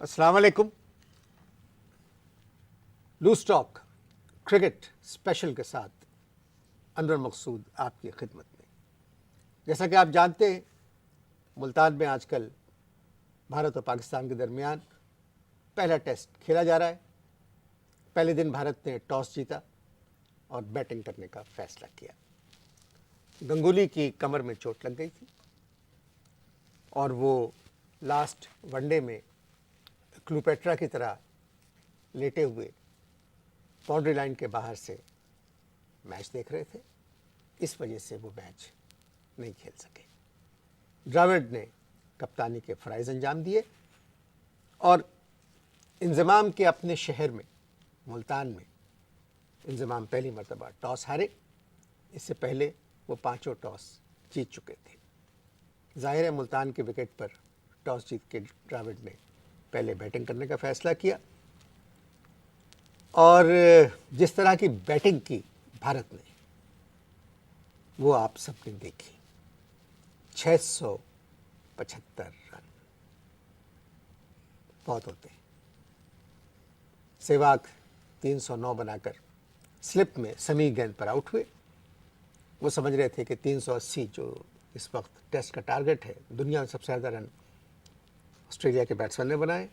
अस्सलाम वालेकुम। Loose talk cricket special के साथ अनवर मकसूद आपकी खिदमत में। जैसा कि आप जानते हैं, मुल्तान में आजकल भारत और पाकिस्तान के दरमियान पहला टेस्ट खेला जा रहा है। पहले दिन भारत ने टॉस जीता और बैटिंग करने का फैसला किया। गंगुली की कमर में चोट लग गई थी और वो लास्ट वनडे में क्लूपेट्रा की तरह लेटे हुए बाउंड्री लाइन के बाहर से मैच देख रहे थे। इस वजह से वो मैच नहीं खेल सके। द्रविड़ ने कप्तानी के फ़राइज़ अंजाम दिए और इंज़माम के अपने शहर में मुल्तान में इंज़माम पहली मरतबा टॉस हारे। इससे पहले वो पांचों टॉस जीत चुके थे। जाहिर है मुल्तान के विकेट पर टॉस जीत के द्रविड़ ने पहले बैटिंग करने का फैसला किया और जिस तरह की बैटिंग की भारत ने वो आप सबने देखी। 675 रन बहुत होते हैं। सहवाग 309 बनाकर स्लिप में समी गेंद पर आउट हुए। वो समझ रहे थे कि 380 जो इस वक्त टेस्ट का टारगेट है, दुनिया में सबसे ज़्यादा रन ऑस्ट्रेलिया के बैट्समैन ने बनाए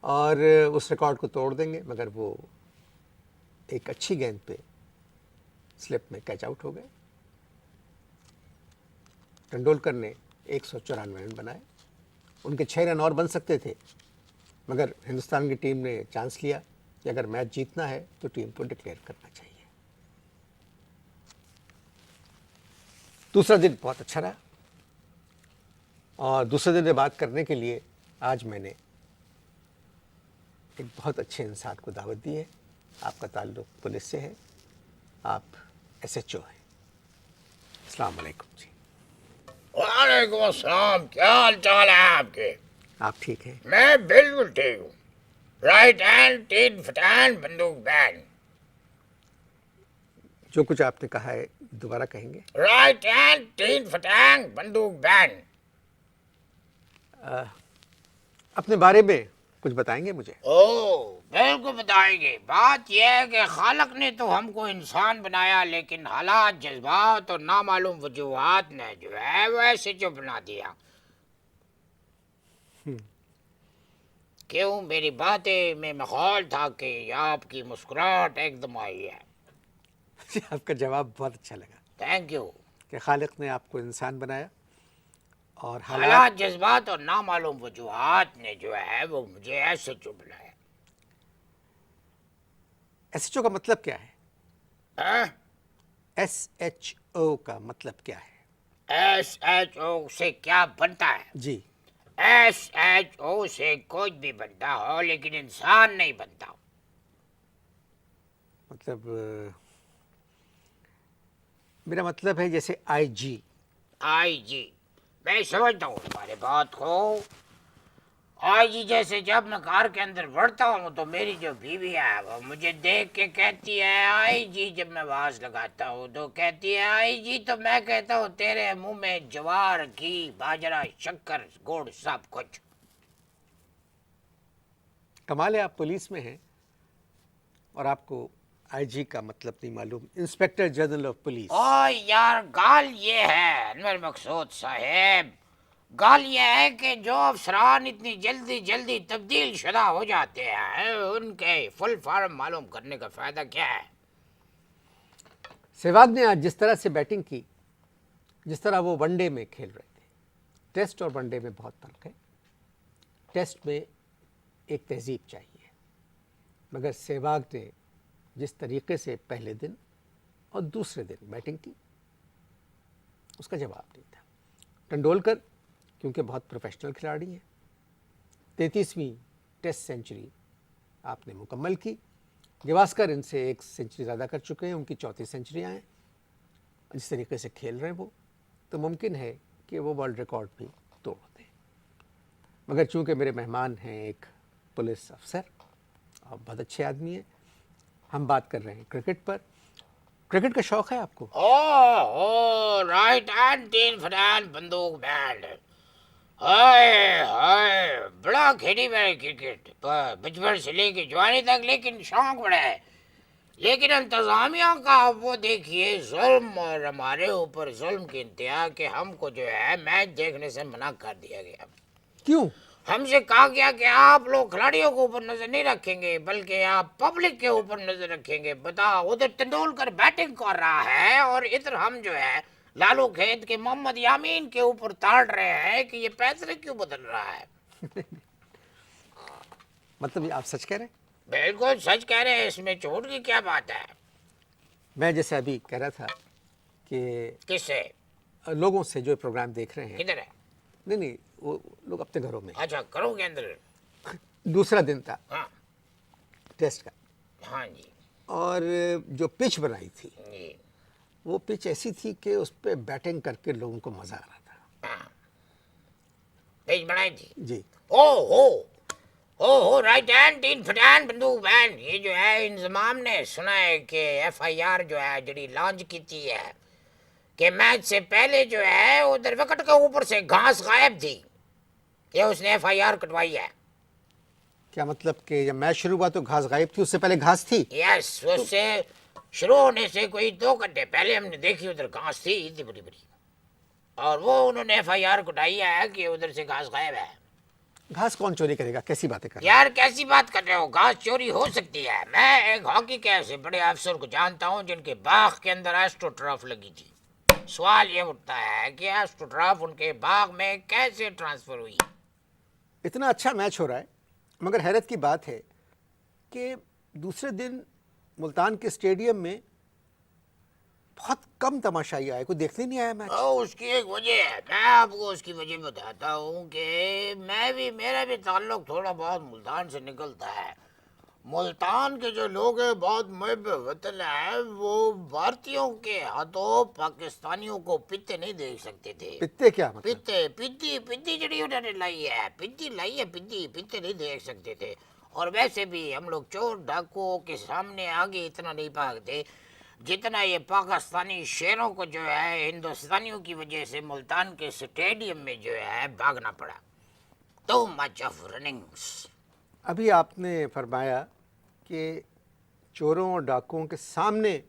और उस रिकॉर्ड को तोड़ देंगे, मगर वो एक अच्छी गेंद पे स्लिप में कैच आउट हो गए। तेंदुलकर ने 194 रन बनाए। उनके 6 रन और बन सकते थे, मगर हिंदुस्तान की टीम ने चांस लिया कि अगर मैच जीतना है तो टीम को डिक्लेयर करना चाहिए। दूसरा दिन बहुत अच्छा रहा और दूसरे दिन में बात करने के लिए आज मैंने एक बहुत अच्छे इंसान को दावत दी है। आपका ताल्लुक़ पुलिस से है, आप SHO हैं। अस्सलाम वालेकुम जी। वालेकुम अस्सलाम। क्या हाल चाल है आपके? आप ठीक हैं? मैं बिल्कुल ठीक हूँ। राइट हैंड तीन फटान बंदूक बैन। जो कुछ आपने कहा है दोबारा कहेंगे? राइट हैंड तीन फटांग बंदूक बैन। अपने बारे में कुछ बताएंगे मुझे? ओ बिल्कुल बताएंगे। बात यह है कि खालक ने तो हमको इंसान बनाया, लेकिन हालात, जज्बात और नामालूम वजूहात ने जो है वैसे जो बना दिया। क्यों? मेरी बातें में माहौल था कि आपकी मुस्कुराहट एकदम आई है। आपका जवाब बहुत अच्छा लगा थैंक यू। कि खालिक ने आपको इंसान बनाया और हालात, जज्बात और नामालूम वजूहात ने जो है वो मुझे ऐसे जो बनाया। SHO का मतलब क्या है? हाँ? SHO का मतलब क्या है? SHO से क्या बनता है? जी। SHO से कुछ भी बनता हो, लेकिन इंसान नहीं बनता। मतलब मेरा मतलब है जैसे IG। मैं समझता हूँ तुम्हारे बात को। IG जैसे जब मैं कार के अंदर बढ़ता हूँ तो मेरी जो बीवी है वो मुझे देख के कहती है IG। जब मैं आवाज लगाता हूँ तो कहती है IG। तो मैं कहता हूँ तेरे मुंह में ज्वार, घी, बाजरा, शक्कर, गुड़ सब कुछ। कमाल है, आप पुलिस में हैं और आपको IG का मतलब नहीं मालूम, इंस्पेक्टर जनरल ऑफ पुलिस। ओ यार, गाल ये है अनवर मकसूद साहब, गाल ये है कि जो अफसरान इतनी जल्दी जल्दी तब्दील शुदा हो जाते हैं उनके फुल फॉर्म मालूम करने का फायदा क्या है? सहवाग ने आज जिस तरह से बैटिंग की, जिस तरह वो वनडे में खेल रहे थे, टेस्ट और वनडे में बहुत फर्क है। टेस्ट में एक तहजीब चाहिए, मगर सहवाग ने जिस तरीके से पहले दिन और दूसरे दिन बैटिंग की उसका जवाब नहीं था। तेंदुलकर क्योंकि बहुत प्रोफेशनल खिलाड़ी हैं, 33वीं टेस्ट सेंचुरी आपने मुकम्मल की। गावस्कर इनसे एक सेंचुरी ज़्यादा कर चुके हैं, उनकी 34 सेंचुरियाँ हैं। जिस तरीके से खेल रहे हैं वो, तो मुमकिन है कि वो वर्ल्ड रिकॉर्ड भी तोड़ दें। मगर चूँकि मेरे मेहमान हैं एक पुलिस अफसर और बहुत अच्छे आदमी हैं, हम बात कर रहे हैं क्रिकेट पर। क्रिकेट का शौक़ है आपको? ओ राइट हैंड तीन फटान बंदूक बैन। हाय हाय, बड़ा हाँ खेली मैंने क्रिकेट बचपन से लेके जवानी तक, लेकिन शौक बड़ा है। लेकिन इंतजामिया का वो देखिए जुल्म, और हमारे ऊपर जुल्म की इंतहा कि हमको जो है मैच देखने से मना कर दिया गया। क्यों? हमसे कहा गया कि आप लोग खिलाड़ियों के ऊपर नजर नहीं रखेंगे बल्कि आप पब्लिक के ऊपर नजर रखेंगे। बताओ, उधर तेंदुलकर बैटिंग कर रहा है और इधर हम जो है लालू खेत के मोहम्मद यामीन के ऊपर ताड़ रहे हैं कि ये पैसे क्यों बदल रहा है। मतलब ये आप सच कह रहे हैं? बिल्कुल सच कह रहे हैं, इसमें चोट की क्या बात है। मैं जैसे अभी कह रहा था कि किससे? लोगों से जो प्रोग्राम देख रहे हैं, किधर है? नहीं नहीं, वो लोग अपने घरों में। अच्छा, करो के अंदर। दूसरा दिन था हाँ टेस्ट का, हाँ जी और जो पिच बनाई थी जी वो पिच ऐसी थी कि उस पर बैटिंग करके लोगों को मजा आ रहा था। हाँ, पेज बनाई थी। जी। ओहो राइट हैंड तीन फटान बंदूक बैन। ये जो है इंजमाम ने सुना है कि एफआईआर जो है जड़ी लॉन्च की थी है कि मैच से पहले जो है उधर विकेट के ऊपर से घास गायब थी, ये उसने एफआईआर कटवाई है। क्या मतलब कि जब मैच शुरू हुआ तो घास गायब थी, उससे पहले घास थी? यस, उससे शुरू होने से कोई 2 घंटे पहले हमने देखी उधर घास थी इतनी बड़ी बड़ी, और वो उन्होंने एफआईआर कटाई है कि उधर से घास गायब है। घास कौन चोरी करेगा? कैसी बातें कर रहे यार कैसी बात कर रहे हो, घास चोरी हो सकती है। मैं एक हॉकी के ऐसे बड़े अफसर को जानता हूँ जिनके बाग के अंदर एस्ट्रोटर्फ लगी थी। सवाल ये उठता है कि एस्ट्रोटर्फ उनके बाग में कैसे ट्रांसफर हुई। हैं? इतना अच्छा मैच हो रहा है, मगर हैरत की बात है कि दूसरे दिन मुल्तान के स्टेडियम में बहुत कम तमाशाई आए, कोई देखने नहीं आया मैच। उसकी एक वजह है, मैं आपको उसकी वजह बताता हूँ कि मेरा भी ताल्लुक थोड़ा बहुत मुल्तान से निकलता है। मुल्तान के जो लोग हैं बहुत मुहब्ब वतन है, वो भारतीयों के हाथों पाकिस्तानियों को पित्ते नहीं देख सकते थे। पित्ते क्या मतलब? पित्ते पित्ती पित्ती जड़ी उन्होंने लाई है, पित्ती लाई है, पित्ती पित्ते नहीं देख सकते थे। और वैसे भी हम लोग चोर डाकुओं के सामने आगे इतना नहीं भागते जितना ये पाकिस्तानी शेरों को जो है हिंदुस्तानियों की वजह से मुल्तान के स्टेडियम में जो है भागना पड़ा। तो मच ऑफ रनिंग्स। अभी आपने फरमाया कि चोरों और डाकुओं के सामने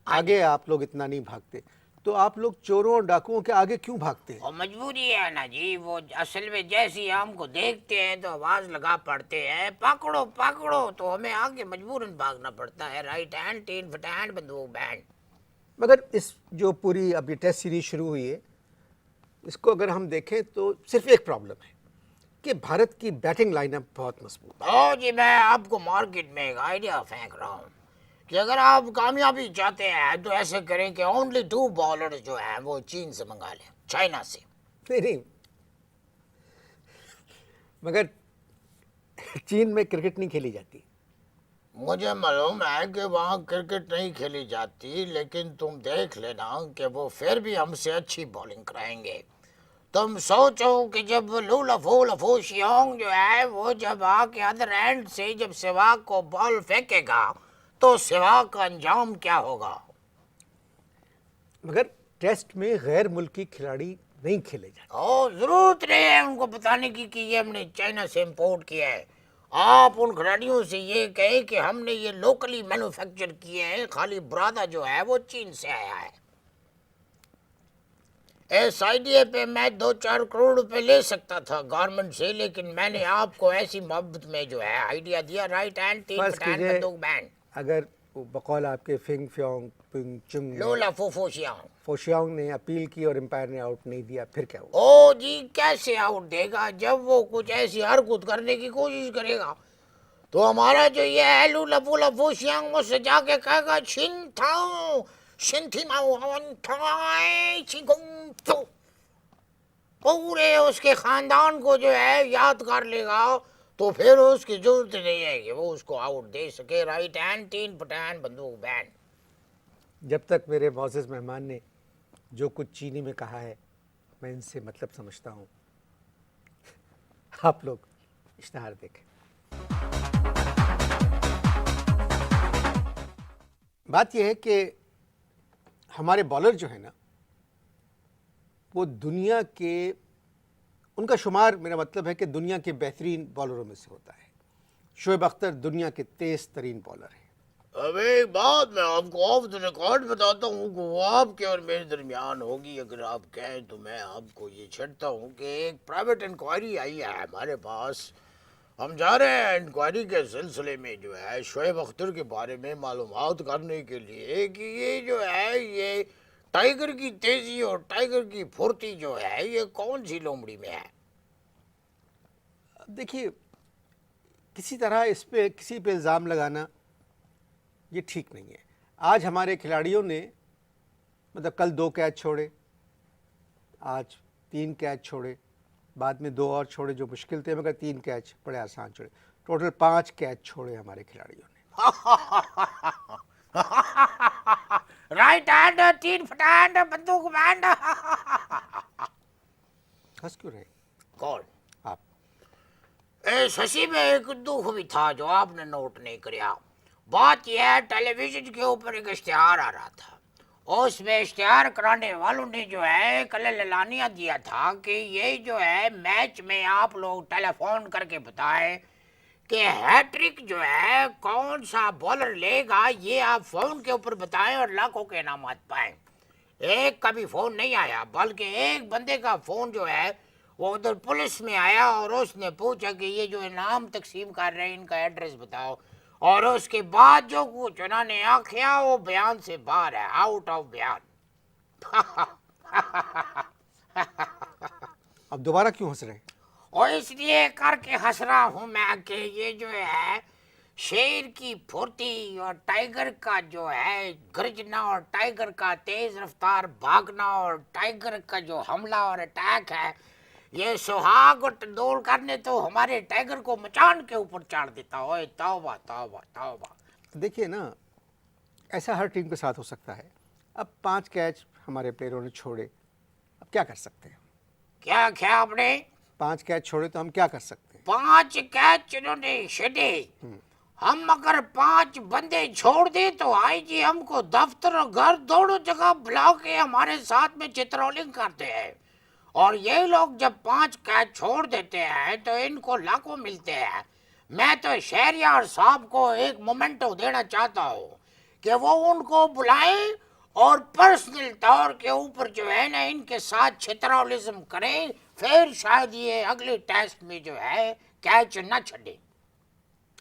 आगे आप लोग इतना नहीं भागते, तो आप लोग चोरों और डाकुओं के आगे क्यों भागते हैं? और मजबूरी है ना जी, वो असल में जैसे ही हमको देखते हैं तो आवाज लगा पड़ते हैं पकड़ो पकड़ो, तो हमें आगे मजबूरन भागना पड़ता है। राइट हैंड तीन फटान बंदूक बैंड। मगर इस जो पूरी अभी टेस्ट सीरीज शुरू हुई है, इसको अगर हम देखें तो सिर्फ एक प्रॉब्लम है कि भारत की बैटिंग लाइनअप बहुत मजबूत है। ओ जी, मैं आपको मार्केट में एक आइडिया फेंक रहा हूँ कि अगर आप कामयाबी चाहते हैं तो ऐसे करें कि ओनली 2 बॉलर जो है वो चीन से मंगा लें, चाइना से। नहीं नहीं, मगर चीन में क्रिकेट नहीं खेली जाती। मुझे मालूम है कि वहाँ क्रिकेट नहीं खेली जाती, लेकिन तुम देख लेना कि वो फिर भी हमसे अच्छी बॉलिंग कराएंगे। तुम सोचो कि जब लूलफू शियोंग जो है वो जब आके अदर एंड से जब सहवाग को बॉल फेंकेगा तो सहवाग का अंजाम क्या होगा। मगर टेस्ट में गैर मुल्की खिलाड़ी नहीं खेले जाते। ओ जरूरत नहीं है उनको बताने की कि ये हमने चाइना से इंपोर्ट किया है। आप उन खिलाड़ियों से ये कहें कि हमने ये लोकली मैन्युफैक्चर किए हैं, खाली बुरादा जो है वो चीन से आया है। इस आइडिया पे मैं 2-4 करोड़ रुपए ले सकता था गवर्नमेंट से, लेकिन मैंने आपको ऐसी मोहब्बत में जो है आइडिया दिया। राइट हैंड तीन फर्ज फटान कीजिए बंदूक बैंड। अगर वो बकौल आपके फिंग फ्योंग पिंग चुंग लोला फोफोशियां। फोशियांग ने अपील की और एम्पायर ने आउट नहीं दिया, फिर क्या हुआ? ओ जी, कैसे आउट देगा जब वो कुछ ऐसी हरकत करने की कोशिश करेगा तो हमारा जो ये है लूला फोफोशियांग उससे जाके कहेगा छिन थाओ शिंथी माओ ऑन थाई छिगुंग तो पूरे उसके खानदान को जो है याद कर लेगा, तो फिर उसकी जरूरत नहीं है कि वो उसको आउट दे सके। राइट हैंड तीन फटान बंदूक बैंड। जब तक मेरे मोअज़्ज़ज़ मेहमान ने जो कुछ चीनी में कहा है मैं इनसे मतलब समझता हूँ। आप लोग इश्तहार देखें। बात यह है कि हमारे बॉलर जो है ना, वो दुनिया के उनका शुमार, मेरा मतलब है कि दुनिया के बेहतरीन बॉलरों में से होता है। शोएब अख्तर दुनिया के तेज तरीन बॉलर हैं। अब एक बात मैं आपको ऑफ द रिकॉर्ड बताता हूँ कि वो आपके और मेरे दरमियान होगी। अगर आप कहें तो मैं आपको ये छेड़ता हूँ कि एक प्राइवेट इंक्वायरी आई है हमारे पास। हम जा रहे हैं इंक्वायरी के सिलसिले में जो है शोएब अख्तर के बारे में मालूमात करने के लिए कि ये जो है ये टाइगर की तेजी और टाइगर की फुर्ती जो है ये कौन सी लोमड़ी में है। अब देखिए, किसी तरह इस पे किसी पे इल्ज़ाम लगाना ये ठीक नहीं है। आज हमारे खिलाड़ियों ने, मतलब कल 2 कैच छोड़े, आज 3 कैच छोड़े, बाद में 2 और छोड़े जो मुश्किल थे, मगर 3 कैच बड़े आसान छोड़े। टोटल 5 कैच छोड़े हमारे खिलाड़ियों ने। राइट हैंड, तीन फटांड, बंदूक बैंड। हंस क्यों रहे कौन? आप? इस हंसी में एक दुख भी था जो आपने नोट नहीं किया। बात यह है, टेलीविजन के ऊपर एक इश्तिहार आ रहा था। उसमें इश्तिहार कराने वालों ने जो है कल एलानिया दिया था कि ये जो है मैच में आप लोग टेलीफोन करके बताएं कि हैट्रिक जो है कौन सा बॉलर लेगा, ये आप फोन के ऊपर बताएं और लाखों के इनामात पाएं। एक का भी फोन नहीं आया, बल्कि एक बंदे का फोन जो है वो उधर पुलिस में आया और उसने पूछा कि ये जो इनाम तकसीम कर रहे हैं इनका एड्रेस बताओ। और उसके बाद जो कुछ उन्होंने आखिया वो बयान से बाहर है, आउट ऑफ बयान। अब दोबारा क्यों हंस रहे हैं? और इसलिए करके हंस रहा हूं मैं कि ये जो है शेर की फुर्ती और टाइगर का जो है गर्जना और टाइगर का तेज रफ्तार भागना और टाइगर का जो हमला और अटैक है, ये सुहाग और टंडोल करने तो हमारे टाइगर को मचान के ऊपर चाड़ देता। ओए तौबा तौबा तौबा। देखिए ना, ऐसा हर टीम के साथ हो सकता है। अब 5 कैच हमारे प्लेयरों ने छोड़े, अब क्या कर सकते हैं? क्या क्या आपने? 5 कैच छोड़े तो हम क्या कर सकते हैं? 5 कैच इन्होंने छेड़े। हम अगर 5 बंदे छोड़ दे तो आईजी हमको दफ्तर और घर दोनों जगह बुला के हमारे साथ में चित्रोलिंग करते हैं। और ये लोग जब 5 कैच छोड़ देते हैं तो इनको लाखों मिलते हैं। मैं तो शहरियार साहब को एक मोमेंटो देना चाहता हूँ कि वो उनको बुलाएं और पर्सनल तौर के ऊपर जो है ना इनके साथ चित्रोलिज्म करें, फिर शायद ये अगले टेस्ट में जो है कैच न छड़े।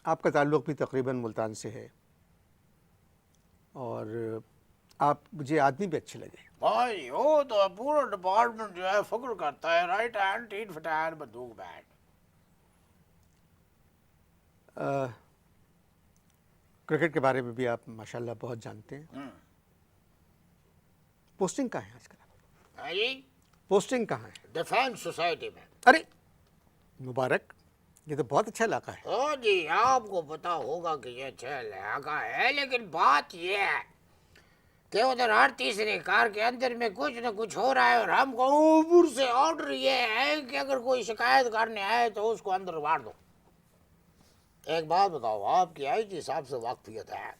आपका ताल्लुक़ भी तकरीबन मुल्तान से है और आप मुझे आदमी भी अच्छे लगे। भाई वो तो पूरा डिपार्टमेंट जो है फक्र करता है, राइट हैंड, तीन फटायर, बंदूक बैंड। क्रिकेट के बारे में भी आप माशाल्लाह बहुत जानते हैं। पोस्टिंग कहाँ है आजकल? जी, पोस्टिंग कहाँ है? डिफेंस सोसाइटी में। अरे मुबारक, ये तो बहुत अच्छा इलाका है। हाँ जी, आपको पता होगा कि ये अच्छा इलाका है, लेकिन बात ये है कि उधर हर तीसरे कार के अंदर में कुछ न कुछ हो रहा है और हमको ऊपर से ऑर्डर ये है कि अगर कोई शिकायत करने आए तो उसको अंदर वार दो। एक बात बताओ, आपकी आईजी साहब से वाकफियत है?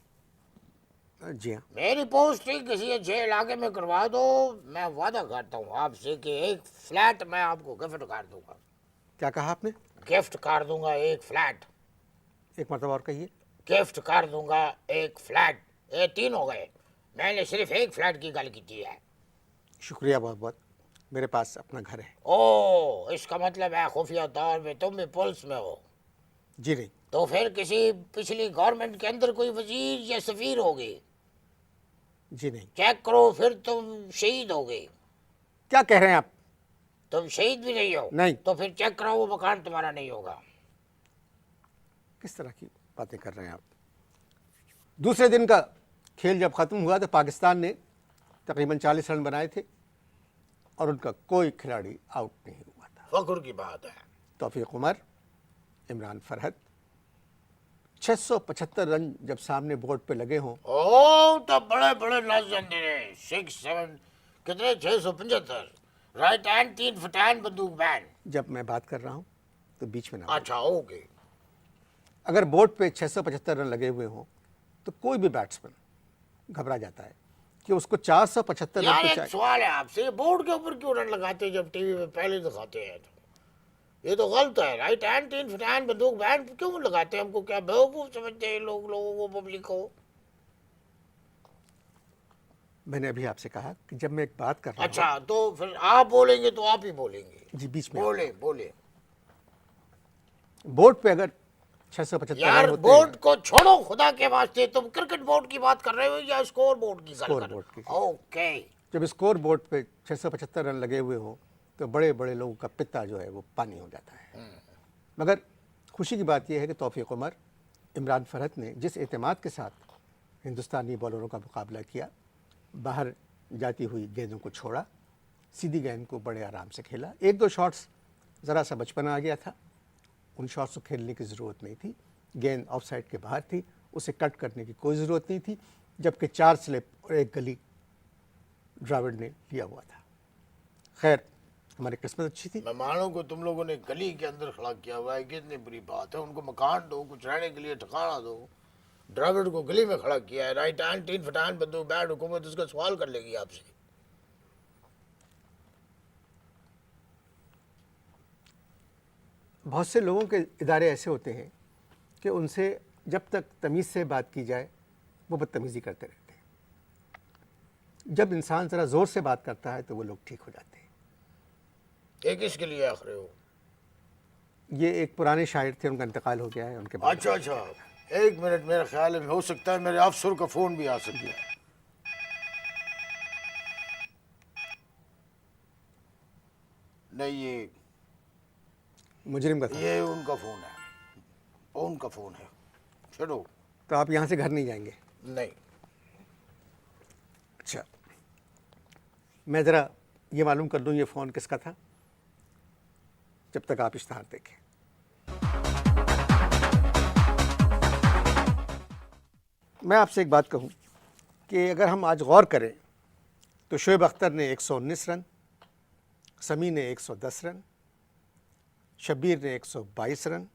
जी हाँ। मेरी पोस्टिंग किसी अच्छे इलाके में करवा दो, मैं वादा करता हूँ आपसे कि एक फ्लैट मैं आपको गिफ्ट कर दूंगा। क्या कहा आपने? गिफ्ट कर दूंगा एक फ्लैट। एक मरतबा और कहिए। गिफ्ट कर दूंगा एक फ्लैट। ये 3 हो गए, मैंने सिर्फ एक फ्लैट की गल की है। शुक्रिया बहुत बहुत, मेरे पास अपना घर है। ओ, इसका मतलब है खुफिया तौर पे तुम भी पुलिस में हो? जी नहीं। तो फिर किसी पिछली गवर्नमेंट के अंदर कोई वजीर या सफीर होगी? जी नहीं। चेक करो, फिर तुम शहीद हो गए। क्या कह रहे हैं आप? तुम शहीद भी नहीं हो? नहीं। तो फिर चेक कराओ, वो मकान तुम्हारा नहीं होगा। किस तरह की बातें कर रहे हैं आप? दूसरे दिन का खेल जब ख़त्म हुआ तो पाकिस्तान ने तकरीबन 40 रन बनाए थे और उनका कोई खिलाड़ी आउट नहीं हुआ था। फख्र की बात है। तौफीक उमर, इमरान फरहत, 675 रन जब सामने बोर्ड पे लगे हों। ओ, तो बड़े बड़े लेजेंड ने 6 7 कितने 675, राइट हैंड, 3 फटान, बंदूक बैंड। जब मैं बात कर रहा हूं तो बीच में ना। अच्छा, ओके। अगर बोर्ड पे 675 रन लगे हुए हों तो कोई भी बैट्समैन घबरा जाता है कि उसको 475 रन यार तो एक चाहिए। सवाल है आपसे, बोर्ड के ऊपर क्यों रन लगाते हैं जब टीवी में पहले दिखाते हैं? ये तो गलत है। राइट हैंड तीन फटान बंदूक बैन क्यों लगाते हैं? हमको क्या बेवकूफ समझते हैं लोग, लोगों को, पब्लिक को? मैंने अभी आपसे कहा कि जब मैं एक बात कर रहा अच्छा, तो फिर आप बोलेंगे तो आप ही बोलेंगे। हूं जी, बीच में बोले बोले। बोर्ड पे अगर 675 रन यार होते बोर्ड हैं, को छोड़ो खुदा के वास्ते, तुम क्रिकेट बोर्ड की बात कर रहे हो या स्कोर बोर्ड की? स्कोर बोर्ड की। ओके। जब स्कोर बोर्ड पे 675 रन लगे हुए हो तो बड़े बड़े लोगों का पित्ता जो है वो पानी हो जाता है। मगर खुशी की बात यह है कि तौफीक उमर, इमरान फरहत ने जिस एतमाद के साथ हिंदुस्तानी बॉलरों का मुकाबला किया, बाहर जाती हुई गेंदों को छोड़ा, सीधी गेंद को बड़े आराम से खेला। एक दो शॉट्स ज़रा सा बचपना आ गया था, उन शॉट्स को खेलने की ज़रूरत नहीं थी। गेंद ऑफ साइड के बाहर थी, उसे कट करने की कोई ज़रूरत नहीं थी, जबकि 4 स्लिप और 1 गली ड्राविड ने लिया हुआ था। खैर, हमारी किस्मत अच्छी थी। मेहमानों को तुम लोगों ने गली के अंदर खड़ा किया हुआ है, कितनी बुरी बात है। उनको मकान दो, कुछ रहने के लिए ठिकाना दो। ड्राविड को गली में खड़ा किया है। राइट हैंड तीन फटान बंदूक बैन, हुकूमत उसका सवाल कर लेगी आपसे। बहुत से लोगों के इदारे ऐसे होते हैं कि उनसे जब तक तमीज़ से बात की जाए वो बदतमीज़ी करते रहते हैं। जब इंसान ज़रा ज़ोर से बात करता है तो वो लोग ठीक हो जाते हैं। ये किसके लिए आख रहे हो? ये एक पुराने शायर थे, उनका इंतकाल हो गया है, उनके बाद। अच्छा अच्छा, एक मिनट, मेरा ख्याल है हो सकता है मेरे अफसर का फोन भी आ सकता है। नहीं, ये मुजरिम का था। ये उनका फोन है, उनका फोन है। छोड़ो। तो आप यहाँ से घर नहीं जाएंगे? नहीं। अच्छा, मैं ज़रा ये मालूम कर दूँ ये फ़ोन किसका था, जब तक आप इश्तहार देखें। मैं आपसे एक बात कहूँ कि अगर हम आज गौर करें तो शोएब अख्तर ने 119 रन, समी ने 110 रन, शब्बीर ने 122 रन,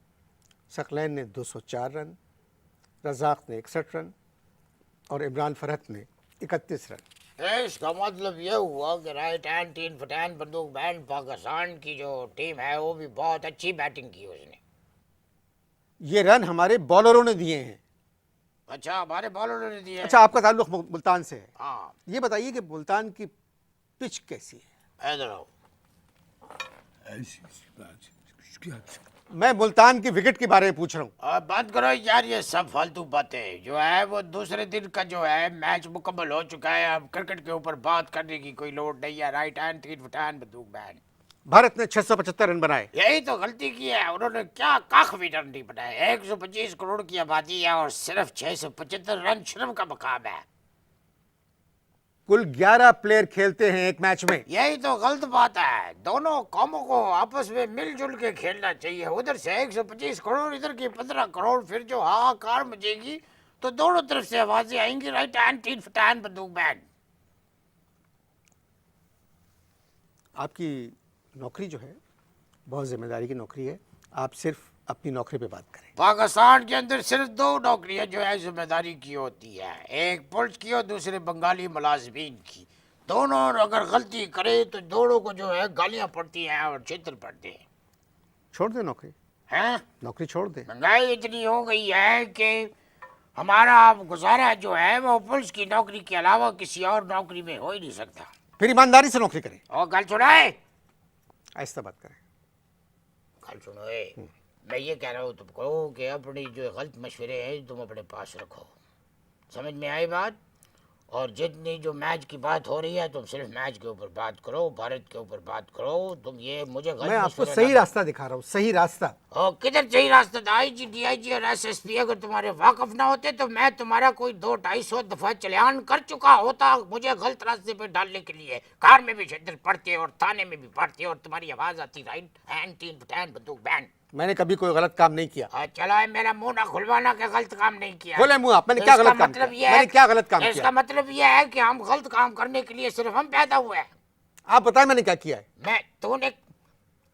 सकलैन ने 204 रन, रज़ाक ने 61 रन और इमरान फरहत ने 31 रन। इसका मतलब यह हुआ कि राइट हैंड तीन फटान बंदूक बैन पाकिस्तान की जो टीम है वो भी बहुत अच्छी बैटिंग की उसने। ये रन हमारे बॉलरों ने दिए हैं। अच्छा, हमारे बॉलरों ने दिए। अच्छा, आपका ताल्लुक मुल्तान से है। हाँ, ये बताइए कि मुल्तान की पिच कैसी है? इधर आओ। मैं मुल्तान की विकेट के बारे में पूछ रहा हूँ। अब बात करो यार, ये सब फालतू बातें जो है वो दूसरे दिन का जो है मैच मुकम्मल हो चुका है। अब क्रिकेट के ऊपर बात करने की कोई लोड नहीं है। राइट हैंड तीन फटान बंदूक बैन। भारत ने 675 रन बनाए। यही तो गलती की है उन्होंने, क्या कख भी रन नहीं बनाए। 125 करोड़ की आबादी है और सिर्फ 675 रन शर्म का मकाम है। कुल 11 प्लेयर खेलते हैं एक मैच में। यही तो गलत बात है। दोनों कौमों को आपस में मिलजुल के खेलना चाहिए। उधर से 125 करोड़, इधर की 15 करोड़, फिर जो हाहाकार मचेगी तो दोनों तरफ से आवाजें आएंगी राइट हैंड तीन फटान बंदूक बैन। आपकी नौकरी जो है बहुत जिम्मेदारी की नौकरी है, आप सिर्फ अपनी नौकरी पे बात करें। पाकिस्तान के अंदर सिर्फ 2 नौकरियां जो है जिम्मेदारी की होती है, एक पुलिस की और दूसरे बंगाली मुलाजमीन की। दोनों अगर गलती करे तो दोनों को जो है गालियां पड़ती हैं और चित्र पड़ते हैं। छोड़ दे नौकरी, हैं? नौकरी छोड़ दे। महंगाई इतनी हो गई है कि हमारा अब गुजारा जो है वो पुलिस की नौकरी के अलावा किसी और नौकरी में हो ही नहीं सकता। फिर ईमानदारी से नौकरी करें, और गल सुनाए, ऐसा बात करें। गल सुनो। मैं ये कह रहा हूँ तुमको कि अपनी जो गलत मशवरे हैं तुम अपने पास रखो। समझ में आई बात? और जितनी जो मैच की बात हो रही है तुम सिर्फ मैच के ऊपर बात करो, भारत के ऊपर बात करो। तुम ये मुझे गलत मैं आपको मशवरे सही ना- रास्ता दिखा रहा हूँ, सही रास्ता। और किधर सही रास्ता? आईजी, डीआईजी और एसएसपी अगर तुम्हारे वाकफ ना होते तो मैं तुम्हारा कोई 200-250 दफा चलान कर चुका होता मुझे गलत रास्ते पे डालने के लिए। कार में भी छितर पड़ते और थाने में भी पड़ते और तुम्हारी आवाज आती राइट हैंड तीन फटान बंदूक बैन। मैंने कभी कोई गलत काम नहीं किया। चला है मेरा मुंह ना खुलवाना के गलत काम नहीं किया। बोले मुंह आप, मैंने क्या गलत काम किया? मैंने क्या गलत काम किया? इसका मतलब ये है कि हम गलत काम करने के लिए सिर्फ हम पैदा हुए हैं। आप बताएं मैंने क्या किया है? मैं तूने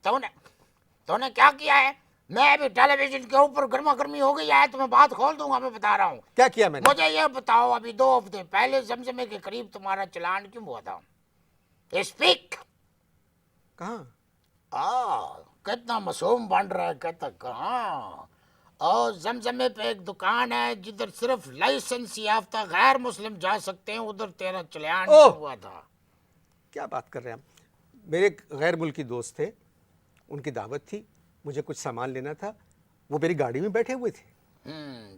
तूने तूने क्या किया है? मैं अभी टेलीविजन के ऊपर गर्मा गर्मी हो गई है तो मैं बात खोल दूंगा। मैं बता रहा हूँ क्या किया मैंने? मुझे ये बताओ, अभी 2 हफ्ते पहले जमजमे के करीब तुम्हारा चलान क्यों हुआ था? स्पीक। कहाँ? कितना मासूम बन रहा है, कहता कहाँ। और जमजमे पे एक दुकान है जिधर सिर्फ लाइसेंस याफ्ता गैर मुस्लिम जा सकते हैं, उधर तेरा चलान ओह! हुआ था। क्या बात कर रहे हैं आप। मेरे एक गैर मुल्की दोस्त थे, उनकी दावत थी, मुझे कुछ सामान लेना था, वो मेरी गाड़ी में बैठे हुए थे।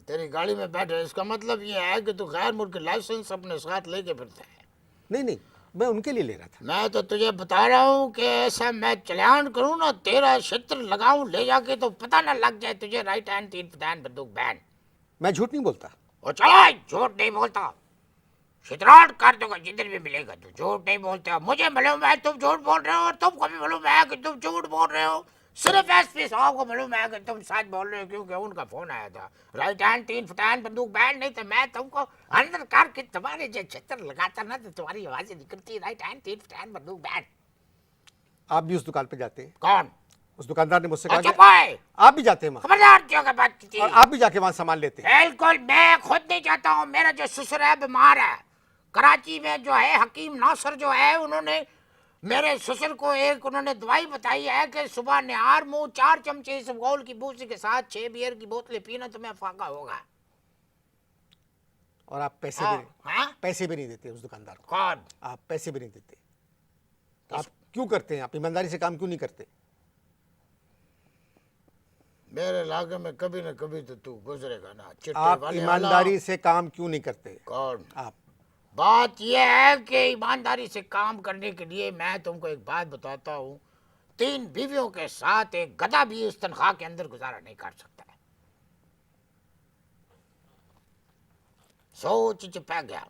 तेरी गाड़ी में बैठे, इसका मतलब ये है कि तू गैर मुल्की लाइसेंस अपने साथ लेके फिरता है। नहीं नहीं, मैं उनके लिए ले रहा था। मैं तो तुझे बता रहा हूँ कि ऐसा मैं चलान करूँ ना, तेरा क्षेत्र लगाऊं ले जाके, तो पता ना लग जाए तुझे राइट हैंड तीन फटान बंदूक बैन। मैं झूठ नहीं बोलता। और चला, झूठ नहीं बोलता, शितराट कर दूंगा जिधर भी मिलेगा। तू झूठ नहीं बोलता, मुझे मालूम है तुम झूठ बोल रहे हो, और तुमको भी मालूम है कि तुम झूठ बोल रहे हो। सिर्फ एसपी साहब को मालूम है कि तुम सच बोल रहे हो, क्योंकि उनका फोन आया था। राइट हैंड तीन फटान बंदूक बैन, नहीं तो मैं तुमको अंदर करके तुम्हारे जो छत्तर लगाता ना, तो तुम्हारी आवाजें निकलती, राइट हैंड तीन फटान बंदूक बैन। आप भी उस दुकान पे जाते हैं? कौन? उस दुकानदार ने मुझसे कहा अच्छा कि पाए, आप भी जाते हैं वहाँ, खबरदार क्यों का बात की थी। और आप भी जाके वहाँ सामान लेते हैं? बिल्कुल, मैं खुद नहीं चाहता हूँ। मेरा जो ससुर है बीमार है, कराची में जो है हकीम नासर जो है, उन्होंने मेरे ससुर को एक उन्होंने दवाई बताई है कि सुबह निहार मुंह 4 चमचे इसबगोल की बूसी के साथ 6 बियर की बोतलें पीना, तुम्हें फाका होगा। और आप पैसे हाँ, भी हाँ? पैसे भी नहीं देते उस दुकानदार को? कौन? आप पैसे भी नहीं देते? आप क्यों करते हैं? आप ईमानदारी से काम क्यों नहीं करते? मेरे इलाके में कभी न कभी तो तू गुजरेगा ना, चिट्टे आप वाले ईमानदारी से काम क्यों नहीं करते? कौन? आप बात यह है कि ईमानदारी से काम करने के लिए मैं तुमको एक बात बताता हूँ, 3 बीवियों के साथ एक गधा भी इस तनख्वाह के अंदर गुजारा नहीं कर सकता है। सोच चिपा गया,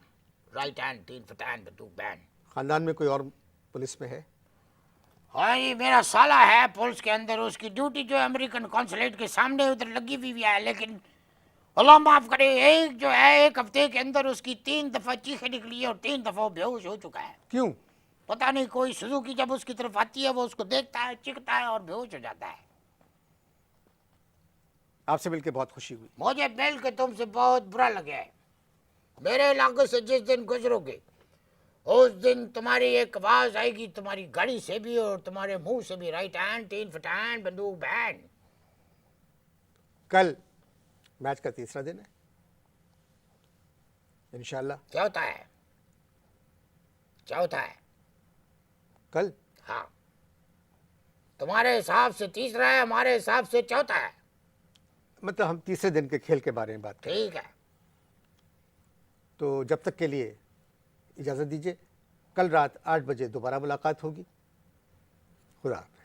राइट हैंड तीन फटान बंदूक बैन। खानदान में कोई और पुलिस में है? हाँ, ये मेरा साला है पुलिस के अंदर, उसकी ड्यूटी जो है अमेरिकन कॉन्सुलेट के सामने उधर लगी हुई है, लेकिन अल्लाह माफ करे, एक जो है 1 हफ्ते के अंदर उसकी 3 दफा चीखें निकली है और 3 दफा वो बेहोश हो चुका है। क्यों? पता नहीं, कोई सुजुकी जब उसकी तरफ आती है वो उसको देखता है, चिकता है और बेहोश हो जाता है। आपसे मिलकर बहुत खुशी हुई। मुझे मिल के तुमसे बहुत बुरा लगा है। मेरे इलाके से जिस दिन गुजरोगे उस दिन तुम्हारी एक आवाज आएगी, तुम्हारी गाड़ी से भी और तुम्हारे मुंह से भी, राइट हैंड तीन फटान बंदूक बैन। कल मैच का तीसरा दिन है, इंशाल्लाह। चौथा है, चौथा है। कल? हाँ, तुम्हारे हिसाब से तीसरा है, हमारे हिसाब से चौथा है। मतलब हम तीसरे दिन के खेल के बारे में बात करें। ठीक है, तो जब तक के लिए इजाज़त दीजिए। कल रात 8 बजे दोबारा मुलाकात होगी। खुदा हाफ़िज़।